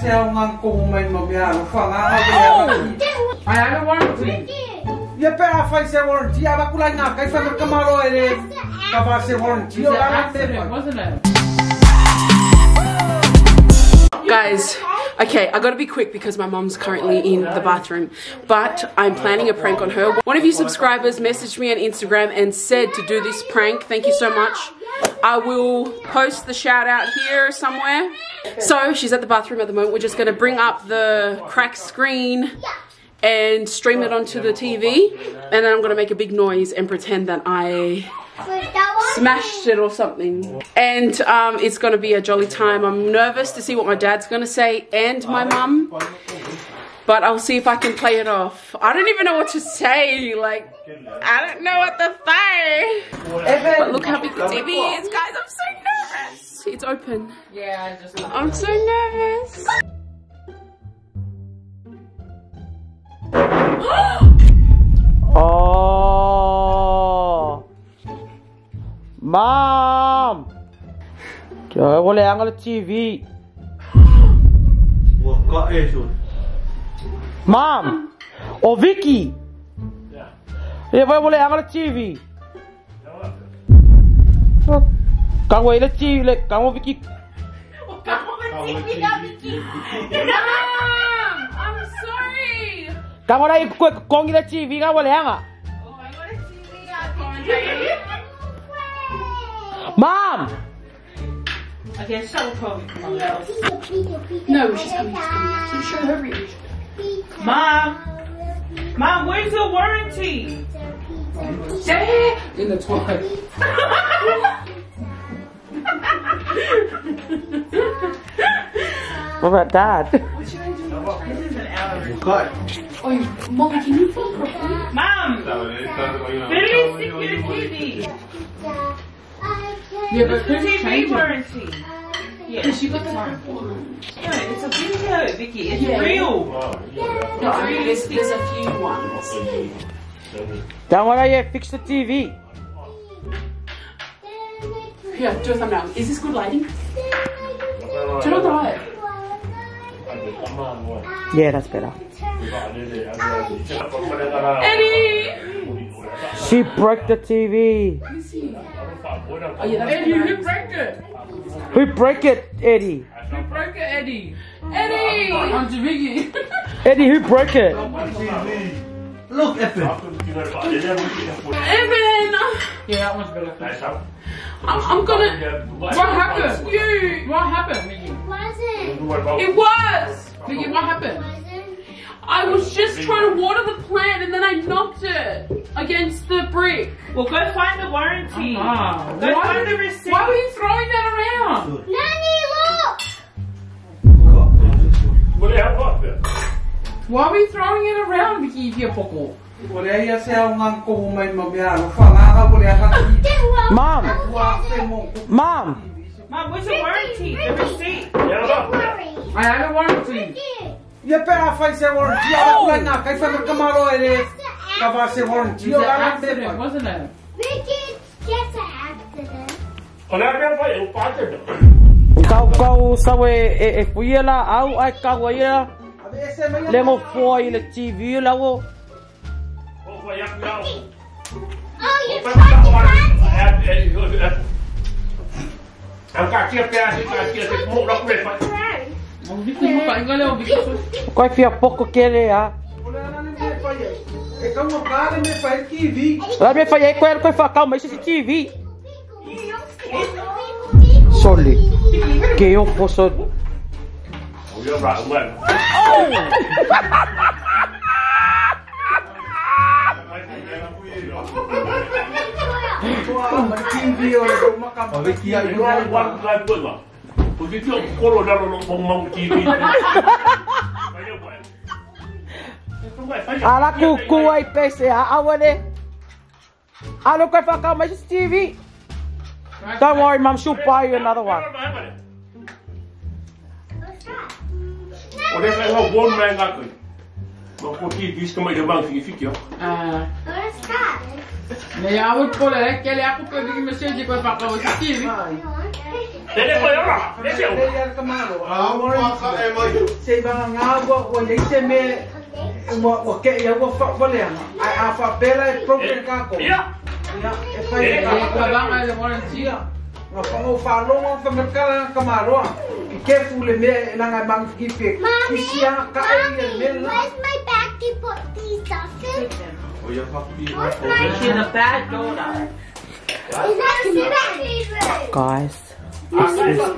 I have a warranty. You better face a warranty. I'm a good enough. I found a camaro in it. Warranty. Wasn't it? Guys, okay, I gotta be quick because my mom's currently in the bathroom, but I'm planning a prank on her. One of you subscribers messaged me on Instagram and said to do this prank. Thank you so much. I will post the shout out here somewhere. So she's at the bathroom at the moment. We're just gonna bring up the cracked screen and stream it onto the TV, and then I'm gonna make a big noise and pretend that I smashed it or something. And it's gonna be a jolly time. I'm nervous to see what my dad's gonna say and my mum, but I'll see if I can play it off. I don't even know what to say. Like, I don't know what to say. But look how big the TV is, guys. I'm so nervous. It's open. Yeah, I'm so nervous. Oh, Mom! Trời ơi, ăn cái TV. Mom! Oh, Vicky! Vậy boleh ăn cái TV. Kamu ada TV, kamu Vicky. I'm sorry. Kamu ada kong kita TV kan boleh enggak? Oh, I got a TV. Mom! Okay, show Chloe. No, she's coming. To show her reaction. Mom, where's the warranty? There, in the toilet. What about Dad? This is an hour record. Oh, Molly, can you film properly? Mom, where do you stick your TV? Yeah, but The TV warranty. Yeah, because you got the one. yeah, it's a video, Vicky. It's Yeah. real. No, I mean, there's a few ones. Don't worry, fix the TV. Here, do a thumbnail. Is this good lighting? Turn on the light. Yeah, that's better. Eddie! She broke the TV. Let me see. Oh, yeah, that's Eddie, who broke it? Who broke it, Eddie? Who broke it, Eddie? Eddie! Auntie Vicky. Eddie, who broke it? Look, Evan. Evan! Yeah, that one's better. I'm gonna... What happened? What happened, Vicky? It was! Vicky, what happened? I was just trying to water the plant and then I knocked it against the brick. Well, go find the warranty. Go find the receipt. Why were you throwing that around? Nanny, look! Why were you throwing it around, Vicky, if you're poko? Mom! Mom! Mom, where's the warranty? The receipt. I have a warranty. You better face a warranty. I'm a good I found a camaro in it. Warranty. It was an accident, wasn't it? Vicky, just an accident. Kau sawe fuia la au ai kau ia. Lengo foi le TV la wo. Oh, you tried to cut it! Kau fia pouco querer a. Lá me falei com ela, foi calma, isso é TV. Sorry. Que eu posso. Ala kuku ai pese a awale. Alo kau fakau mais TV. Don't worry, Mum, she'll buy you another one. Naya would pull it, Kelly, I could put the message for Papa with TV. Say, Bangawa, when they say me, what get you what for them? I have a better program. Yeah, if I want to see ya. No, follow from the color Camaro. Be careful in there and I'm going to give it. Where's my bag to put these stuff in? She's a bad daughter. Guys, this is what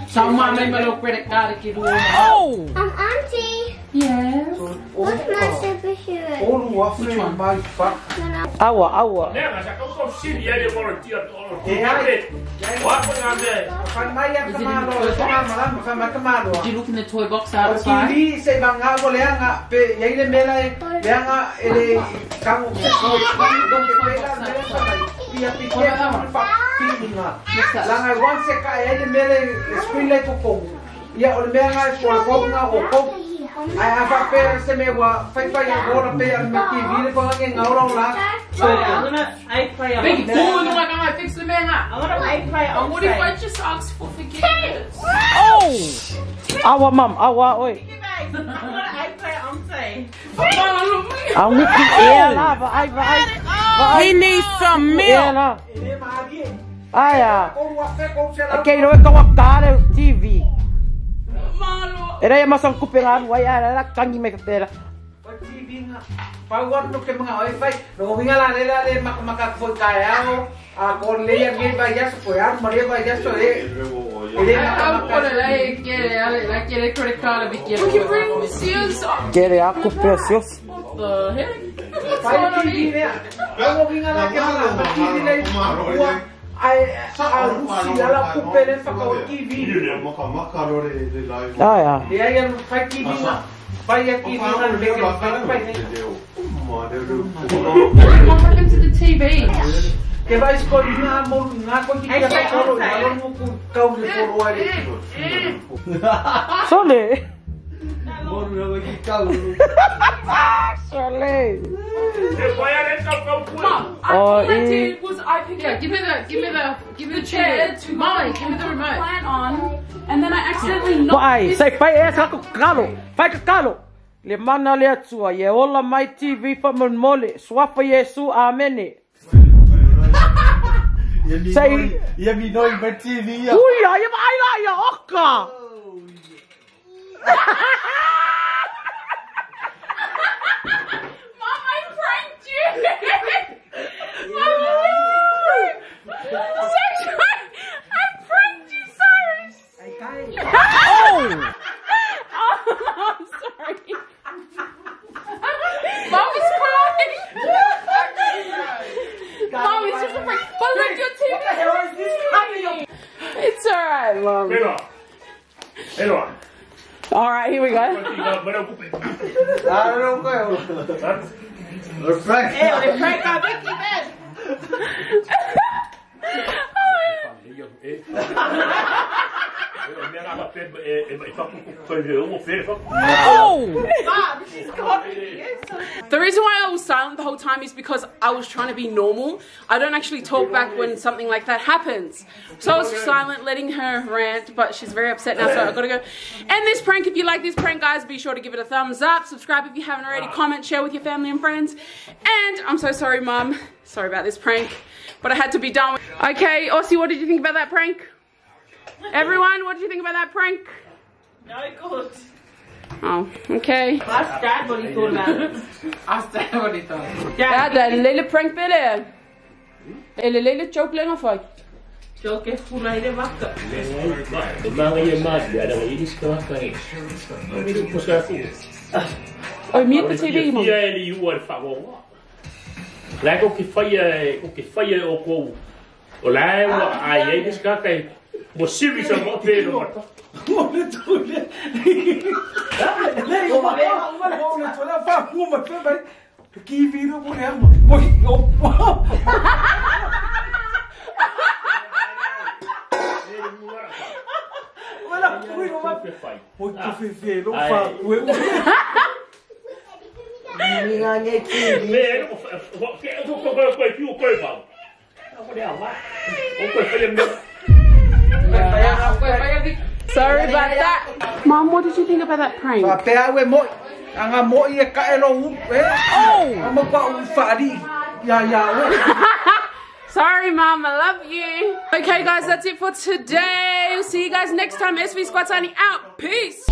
Samoan may malo credit card kid. Oh! Auntie. Yes. What's my super shirt? Which one? Awa. Did you look in the toy box outside? I have a pair of semi-wa, fight by your water pair and make you beautiful out on that. So I'm gonna play on Big fool, I fix the man up. I wanna play on What if I just ask for forgiveness? Oh! Our mom, our oi. I'm gonna play on say. I'm with the air. He needs some milk. Okay, no, go up TV. Era yung masang kupiran, waya na kangi may kapera. Pag TV nga, pag no kay mga wifi, no hinga nila le makakapol kaya mo. Kon le yan gay bayas po yan, Maria bayas so Quiere credit card, we bring Siaosi. Quiere ako precious. What the heck? Pag TV niya, no hinga na kay mga TV na sila kupelen pa ka TV. Ah, yeah. Yan fai TV na. Fai TV na leke fai. What happened to the TV? Que vai escolher na mão na coisa que vai colocar no cão de coroa. Sole. Sole. Mom, I thought my TV was I picked up. Give me the chair to Molly. Give me the remote. Plan on, and then I accidentally knocked. Vai, sai fai essa com calo. Fai com calo. Le mana le atua, ye ola mai TV fa mon mole. Swafa Yesu, amen. Say, you mean no even TV? Uia, you ai lá ya oka. Mom, I pranked you. I pranked you, Cyrus. Oh! I'm sorry. Mom is crying. Mom, it's just a prank. But look, your TV. It's alright, Mom. Alright, here we go. The reason why I was silent the whole time is because I was trying to be normal. I don't actually talk back when something like that happens. So I was silent, letting her rant, but she's very upset now, so I've got to go end this prank. If you like this prank, guys, be sure to give it a thumbs up. Subscribe if you haven't already. Comment, share with your family and friends. And I'm so sorry, Mum. Sorry about this prank, but I had to be done with. Okay, Aussie, what did you think about that prank? Everyone, what did you think about that prank? No good. Oh, okay. Ask Dad what he thought about it. Ask Dad what he thought. Ja, de lille prank billen. Eller lille choke längre för. Choke fulla i det vatten. Och mute på TV, Mom. Lad gå ferie og gå. Og lad ej, det skal ikke. Hvor siger vi så godt ved det? Sorry about that. Mom, what did you think about that prank? Sorry, Mom, I love you. Okay, guys, that's it for today. We'll see you guys next time. SV Squad signing out. Peace.